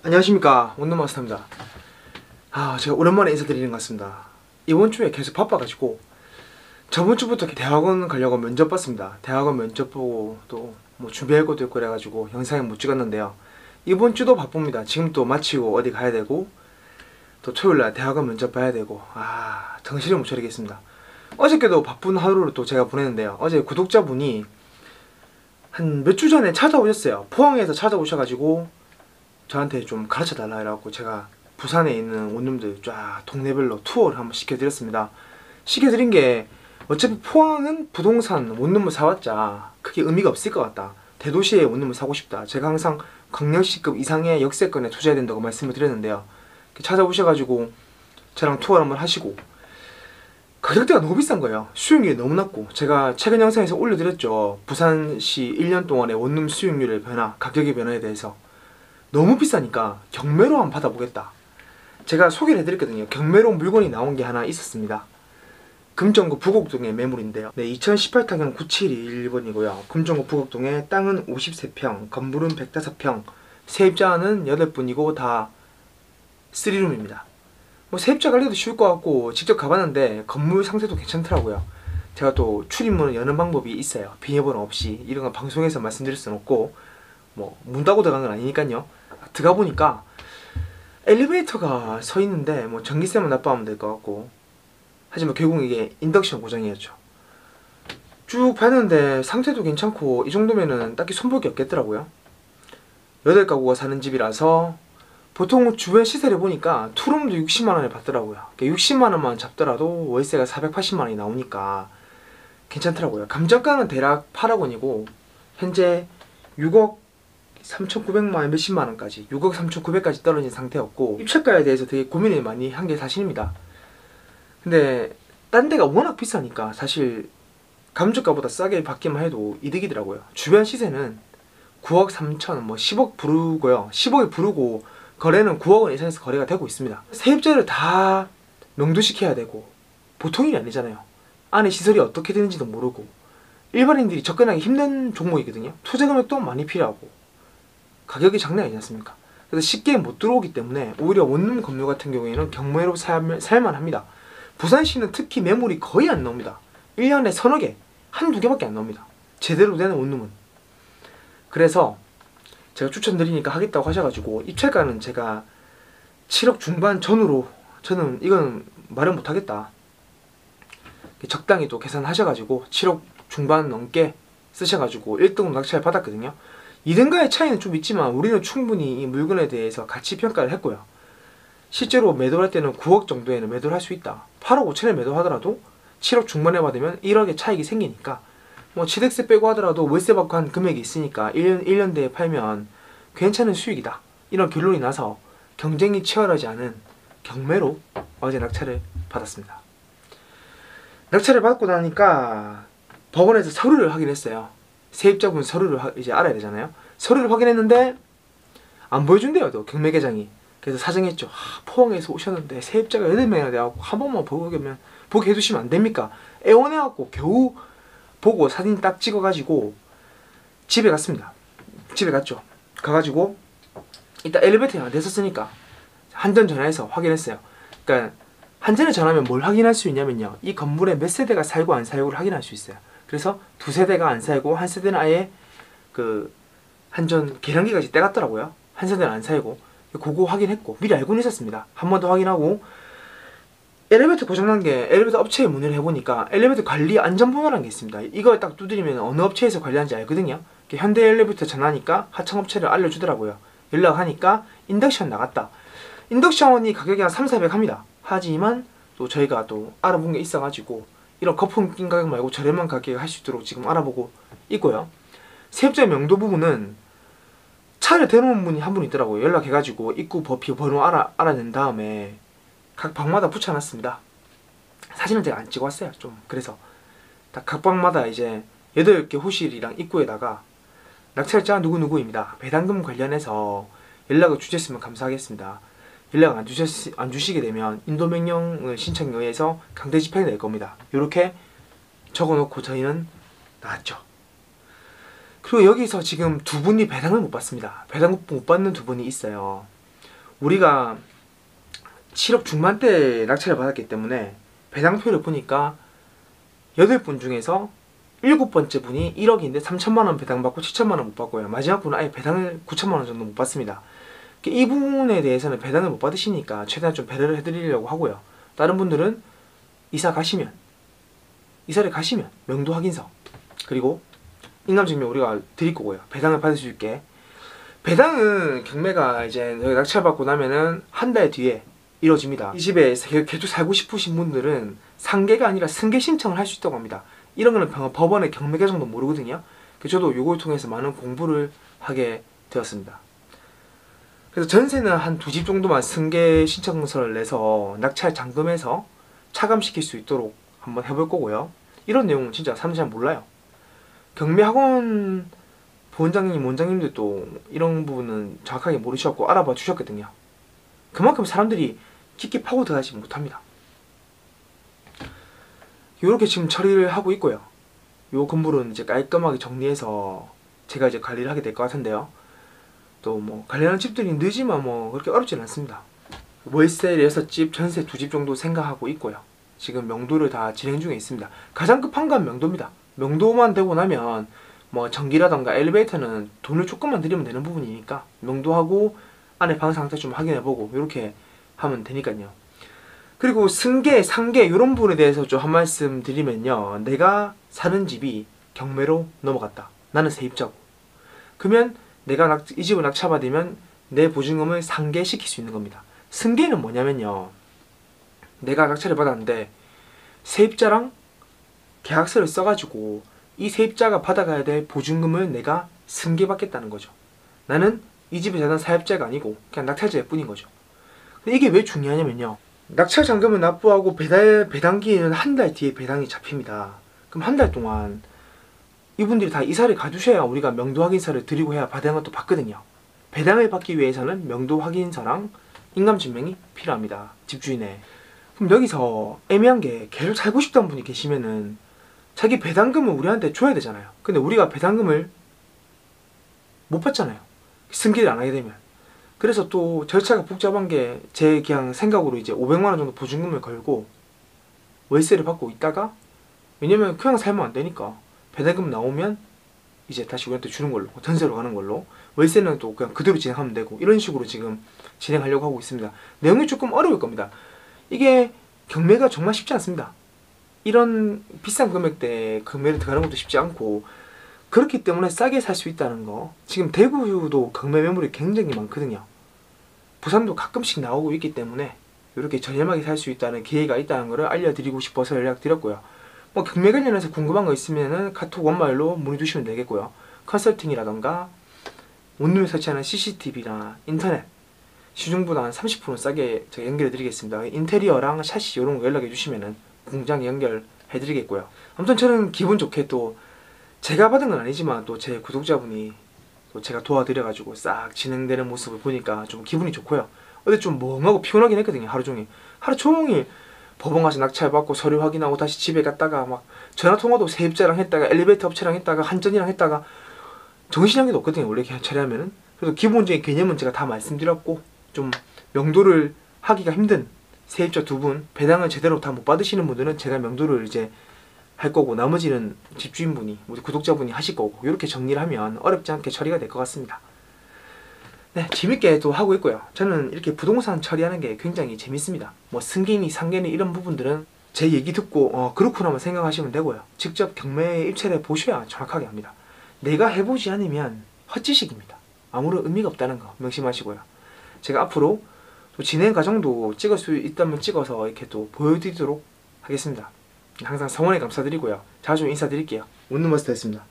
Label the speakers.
Speaker 1: 안녕하십니까, 원룸마스터입니다. 제가 오랜만에 인사드리는 것 같습니다. 이번 주에 계속 바빠가지고 저번 주부터 대학원 가려고 면접 봤습니다. 대학원 면접 보고 또 뭐 준비할 것도 있고 그래가지고 영상을 못 찍었는데요. 이번 주도 바쁩니다. 지금 또 마치고 어디 가야 되고 또 토요일날 대학원 면접 봐야 되고 정신을 못 차리겠습니다. 어저께도 바쁜 하루를 또 제가 보냈는데요. 어제 구독자분이 한 몇 주 전에 찾아오셨어요. 포항에서 찾아오셔가지고 저한테 좀 가르쳐 달라 해갖고 제가 부산에 있는 원룸들 쫙 동네별로 투어를 한번 시켜드렸습니다. 시켜드린 게 어차피 포항은 부동산 원룸을 사왔자 크게 의미가 없을 것 같다. 대도시에 원룸을 사고 싶다. 제가 항상 광역시급 이상의 역세권에 투자해야 된다고 말씀을 드렸는데요. 찾아오셔가지고 저랑 투어를 한번 하시고 가격대가 너무 비싼 거예요. 수익률이 너무 낮고, 제가 최근 영상에서 올려드렸죠. 부산시 1년 동안의 원룸 수익률의 변화, 가격의 변화에 대해서 너무 비싸니까 경매로 한번 받아보겠다. 제가 소개를 해드렸거든요. 경매로 물건이 나온 게 하나 있었습니다. 금정구 부곡동의 매물인데요. 2018타경 9721번이고요. 금정구 부곡동에 땅은 53평, 건물은 105평, 세입자는 8분이고 다 3룸입니다. 세입자 관리도 쉬울 것 같고 직접 가봤는데 건물 상태도 괜찮더라고요. 제가 또 출입문을 여는 방법이 있어요. 비밀번호 없이. 이런 건 방송에서 말씀드릴 수는 없고 문 닫고 들어간 건 아니니까요. 들어가 보니까 엘리베이터가 서 있는데 전기세만 납부하면 될 것 같고, 하지만 결국 이게 인덕션 고장이었죠. 쭉 봤는데 상태도 괜찮고 이 정도면은 딱히 손볼 게 없겠더라고요. 8가구가 사는 집이라서 보통 주변 시세를 보니까 투룸도 60만원에 받더라고요. 60만원만 잡더라도 월세가 480만원이 나오니까 괜찮더라고요. 감정가는 대략 8억 원이고 현재 6억 3,900만원 몇십만원까지 6억 3,900까지 떨어진 상태였고, 입찰가에 대해서 되게 고민을 많이 한 게 사실입니다. 근데 딴 데가 워낙 비싸니까 사실 감정가보다 싸게 받기만 해도 이득이더라고요. 주변 시세는 9억 3천 10억 부르고요. 10억이 부르고 거래는 9억 원 이상에서 거래가 되고 있습니다. 세입자를 다 명도시켜야 되고 보통 일이 아니잖아요. 안에 시설이 어떻게 되는지도 모르고 일반인들이 접근하기 힘든 종목이거든요. 투자 금액도 많이 필요하고 가격이 장난 아니지 않습니까? 그래서 쉽게 못 들어오기 때문에 오히려 원룸 건물 같은 경우에는 경매로 살만합니다. 부산시는 특히 매물이 거의 안 나옵니다. 1년에 서너 개, 한두 개밖에 안 나옵니다. 제대로 되는 원룸은. 그래서 제가 추천드리니까 하겠다고 하셔가지고 입찰가는 제가 7억 중반 전후로, 저는 이건 말을 못하겠다. 적당히 또 계산하셔가지고 7억 중반 넘게 쓰셔가지고 1등으로 낙찰 받았거든요. 2등과의 차이는 좀 있지만 우리는 충분히 이 물건에 대해서 가치 평가를 했고요. 실제로 매도할 때는 9억 정도에는 매도를 할 수 있다. 8억 5천에 매도하더라도 7억 중반에 받으면 1억의 차익이 생기니까 취득세 빼고 하더라도 월세 받고 한 금액이 있으니까 1년 뒤에 팔면 괜찮은 수익이다. 이런 결론이 나서 경쟁이 치열하지 않은 경매로 어제 낙찰을 받았습니다. 낙찰을 받고 나니까 법원에서 서류를 확인했어요. 세입자분 서류를 이제 알아야 되잖아요. 서류를 확인했는데 안 보여준대요, 또 경매계장이. 그래서 사정했죠. 포항에서 오셨는데 세입자가 8명이나 돼갖고 한 번만 보게 해주시면 안 됩니까? 애원해갖고 겨우 보고 사진 딱 찍어가지고 집에 갔습니다. 집에 갔죠. 가가지고 일단 엘리베이터에 안 됐었으니까 한전 전화해서 확인했어요. 그러니까 한전에 전화하면 뭘 확인할 수 있냐면요, 이 건물에 몇 세대가 살고 안 살고를 확인할 수 있어요. 그래서 2세대가 안 살고 한 세대는 아예 그 한전 계량기까지 떼갔더라고요. 한 세대는 안 살고. 그거 확인했고 미리 알고는 있었습니다. 한 번 더 확인하고 엘리베이터 고장난 게 엘리베이터 업체에 문의를 해보니까 엘리베이터 관리 안전번호라는 게 있습니다. 이걸 딱 두드리면 어느 업체에서 관리하는지 알거든요. 현대 엘리베이터 전화니까 하청업체를 알려주더라고요. 연락하니까 인덕션 나갔다. 인덕션이 가격이 한 3,400 합니다. 하지만 또 저희가 또 알아본 게 있어가지고 이런 거품 낀 가격 말고 저렴한 가격에 할 수 있도록 지금 알아보고 있고요. 세입자 명도 부분은 차를 대놓은 분이 한 분 있더라고요. 연락해가지고 입구 번호 알아낸 다음에 각 방마다 붙여놨습니다. 사진은 제가 안 찍어왔어요. 좀 그래서 각 방마다 이제 8개 호실이랑 입구에다가 낙찰자 누구누구입니다. 배당금 관련해서 연락을 주셨으면 감사하겠습니다. 연락 안 주시게 되면 인도명령 신청에 의해서 강제 집행이 될 겁니다. 이렇게 적어놓고 저희는 나왔죠. 그리고 여기서 지금 두 분이 배당을 못 받습니다. 배당 못 받는 두 분이 있어요. 우리가 7억 중반대 낙찰을 받았기 때문에 배당표를 보니까 8분 중에서 7번째 분이 1억인데 3천만원 배당받고 7천만원 못 받고요. 마지막 분은 아예 배당을 9천만원 정도 못 받습니다. 이 부분에 대해서는 배당을 못 받으시니까 최대한 좀 배려를 해드리려고 하고요. 다른 분들은 이사를 가시면 명도 확인서 그리고 인감증명 우리가 드릴 거고요. 배당을 받을 수 있게. 배당은 경매가 이제 낙찰받고 나면은 한 달 뒤에 이루어집니다. 이 집에 계속 살고 싶으신 분들은 상계가 아니라 승계 신청을 할 수 있다고 합니다. 이런 거는 법원의 경매 개정도 모르거든요. 저도 요걸 통해서 많은 공부를 하게 되었습니다. 그래서 전세는 한 2집 정도만 승계 신청서를 내서 낙찰 잔금해서 차감시킬 수 있도록 한번 해볼 거고요. 이런 내용은 진짜 사람들이 잘 몰라요. 경매학원 부원장님, 원장님들도 이런 부분은 정확하게 모르셨고 알아봐 주셨거든요. 그만큼 사람들이 깊게 파고 들어가지 못합니다. 이렇게 지금 처리를 하고 있고요. 요 건물은 이제 깔끔하게 정리해서 제가 이제 관리를 하게 될 것 같은데요. 또 뭐 관리하는 집들이 늦지만 뭐 그렇게 어렵지는 않습니다. 월세 6집, 전세 2집 정도 생각하고 있고요. 지금 명도를 다 진행 중에 있습니다. 가장 급한 건 명도입니다. 명도만 되고 나면 뭐 전기라던가 엘리베이터는 돈을 조금만 들이면 되는 부분이니까 명도하고 안에 방 상태 좀 확인해보고 이렇게 하면 되니까요. 그리고 승계, 상계 이런 부분에 대해서 좀 한 말씀 드리면요. 내가 사는 집이 경매로 넘어갔다. 나는 세입자고. 그러면 내가 이 집을 낙찰받으면 내 보증금을 상계시킬 수 있는 겁니다. 승계는 뭐냐면요. 내가 낙찰을 받았는데 세입자랑 계약서를 써가지고 이 세입자가 받아가야 될 보증금을 내가 승계받겠다는 거죠. 나는 이 집에 사는 사입자가 아니고 그냥 낙찰자일 뿐인 거죠. 근데 이게 왜 중요하냐면요. 낙찰 잔금을 납부하고 배당기에는 한 달 뒤에 배당이 잡힙니다. 그럼 한 달 동안 이분들이 다 이사를 가주셔야 우리가 명도 확인서를 드리고 해야 배당을 또 받거든요. 배당을 받기 위해서는 명도 확인서랑 인감증명이 필요합니다. 집주인의. 그럼 여기서 애매한 게 계속 살고 싶다는 분이 계시면은 자기 배당금을 우리한테 줘야 되잖아요. 근데 우리가 배당금을 못 받잖아요. 승계를 안 하게 되면. 그래서 또 절차가 복잡한 게 제 그냥 생각으로 이제 500만원 정도 보증금을 걸고 월세를 받고 있다가, 왜냐면 그냥 살면 안 되니까 배당금 나오면 이제 다시 우리한테 주는 걸로, 전세로 가는 걸로, 월세는 또 그냥 그대로 진행하면 되고, 이런 식으로 지금 진행하려고 하고 있습니다. 내용이 조금 어려울 겁니다. 이게 경매가 정말 쉽지 않습니다. 이런 비싼 금액대에 경매를 들어가는 것도 쉽지 않고, 그렇기 때문에 싸게 살 수 있다는 거. 지금 대구도 경매 매물이 굉장히 많거든요. 부산도 가끔씩 나오고 있기 때문에 이렇게 저렴하게 살 수 있다는 기회가 있다는 것을 알려드리고 싶어서 연락드렸고요. 뭐 경매 관련해서 궁금한 거 있으면은 카톡 원마일로 문의 주시면 되겠고요. 컨설팅이라던가 원룸에 설치하는 CCTV나 인터넷 시중보다 한 30% 싸게 제가 연결해 드리겠습니다. 인테리어랑 샤시 이런 거 연락해 주시면은 공장 연결해 드리겠고요. 아무튼 저는 기분 좋게 또 제가 받은 건 아니지만 또 제 구독자분이 또 제가 도와드려가지고 싹 진행되는 모습을 보니까 좀 기분이 좋고요. 어제 좀 멍하고 피곤하긴 했거든요. 하루 종일 법원 가서 낙찰받고 서류 확인하고 다시 집에 갔다가 막 전화통화도 세입자랑 했다가 엘리베이터 업체랑 했다가 한전이랑 했다가 정신이 한 개도 없거든요. 원래 처리하면은. 그래서 기본적인 개념은 제가 다 말씀드렸고, 좀 명도를 하기가 힘든 세입자 2분, 배당을 제대로 다 못 받으시는 분들은 제가 명도를 이제 할 거고, 나머지는 집주인분이, 우리 구독자분이 하실 거고, 이렇게 정리를 하면 어렵지 않게 처리가 될 것 같습니다. 네, 재밌게 또 하고 있고요. 저는 이렇게 부동산 처리하는 게 굉장히 재밌습니다. 뭐 승계니 상계니 이런 부분들은 제 얘기 듣고 그렇구나만 생각하시면 되고요. 직접 경매에 입찰해 보셔야 정확하게 합니다. 내가 해보지 않으면 헛지식입니다. 아무런 의미가 없다는 거 명심하시고요. 제가 앞으로 또 진행 과정도 찍을 수 있다면 찍어서 이렇게 또 보여드리도록 하겠습니다. 항상 성원에 감사드리고요. 자주 인사드릴게요. 원룸마스터였습니다.